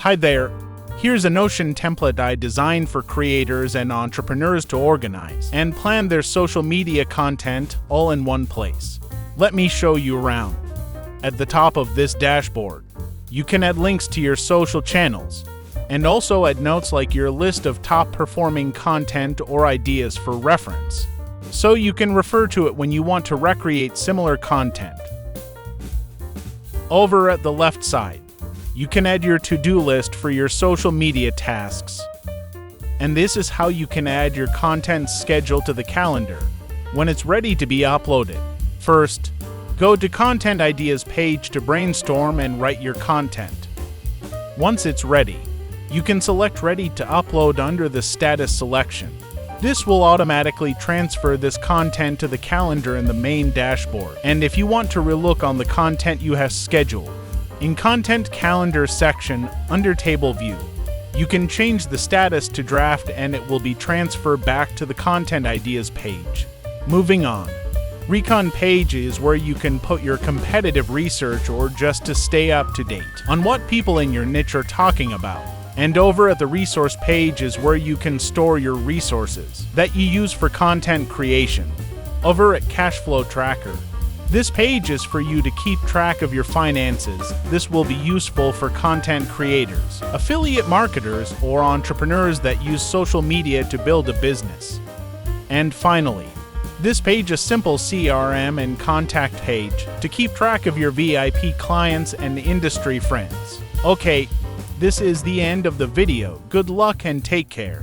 Hi there. Here's a Notion template I designed for creators and entrepreneurs to organize and plan their social media content all in one place. Let me show you around. At the top of this dashboard, you can add links to your social channels and also add notes like your list of top performing content or ideas for reference, so you can refer to it when you want to recreate similar content. Over at the left side, you can add your to-do list for your social media tasks. And this is how you can add your content schedule to the calendar when it's ready to be uploaded. First, go to Content Ideas page to brainstorm and write your content. Once it's ready, you can select Ready to Upload under the status selection. This will automatically transfer this content to the calendar in the main dashboard. And if you want to relook on the content you have scheduled, in Content Calendar section under Table View, you can change the status to Draft and it will be transferred back to the Content Ideas page. Moving on. Recon page is where you can put your competitive research or just to stay up to date on what people in your niche are talking about. And over at the Resource page is where you can store your resources that you use for content creation. Over at Cash Flow Tracker, this page is for you to keep track of your finances. This will be useful for content creators, affiliate marketers, or entrepreneurs that use social media to build a business. And finally, this page is a simple CRM and contact page to keep track of your VIP clients and industry friends. Okay, this is the end of the video. Good luck and take care.